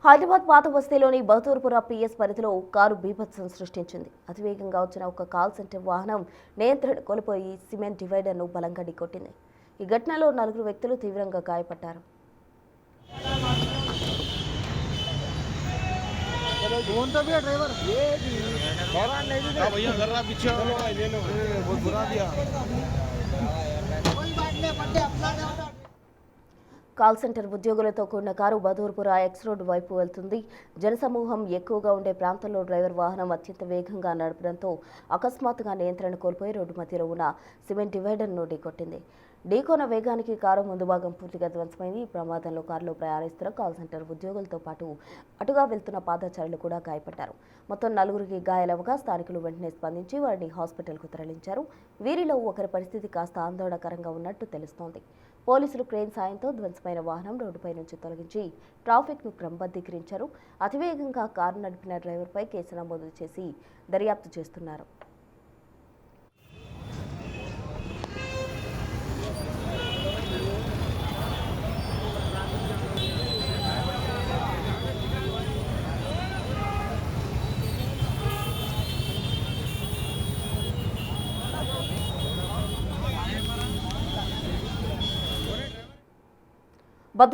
హైదరాబాద్ పాత బస్తీలోని బహదూర్పుర పిఎస్ పరిధిలో కారు బీభత్సం సృష్టించింది. అతివేగంగా వచ్చిన ఒక కాల్ సెంటర్ వాహనం నియంత్రణ కోల్పోయి సిమెంట్ డివైడర్ను బలంగా ఢీకొట్టింది. ఈ ఘటనలో 4 వ్యక్తులు తీవ్రంగా గాయపడ్డారు. కాల్ సెంటర్ ఉద్యోగులతో కూడిన కారు బహదూర్పుర ఎక్స్ రోడ్ వైపు వెళ్తుంది. జనసమూహం ఎక్కువగా ఉండే ప్రాంతంలో డ్రైవర్ వాహనం అత్యంత వేగంగా నడపడంతో అకస్మాత్తుగా నియంత్రణ కోల్పోయి రోడ్డు మధ్యలో ఉన్న సిమెంట్ డివైడర్ను ఢీకొట్టింది. ఢీకొన్న వేగానికి కారు ముందు భాగం పూర్తిగా ధ్వంసమైంది. ఈ ప్రమాదంలో కారులో ప్రయాణిస్తున్న కాల్ సెంటర్ ఉద్యోగులతో పాటు అటుగా వెళ్తున్న పాదచారులు కూడా గాయపడ్డారు. మొత్తం 4కి గాయాలవగా స్థానికులు వెంటనే స్పందించి వారిని హాస్పిటల్కు తరలించారు. వీరిలో ఒకరి పరిస్థితి కాస్త ఆందోళనకరంగా ఉన్నట్టు తెలుస్తోంది. పోలీసులు క్రేన్ సాయంతో ధ్వంసమైన వాహనం రోడ్డుపై నుంచి తొలగించి ట్రాఫిక్ను క్రమబద్ధీకరించారు. అతివేగంగా కారు నడిపిన డ్రైవర్పై కేసు నమోదు చేసి దర్యాప్తు చేస్తున్నారు.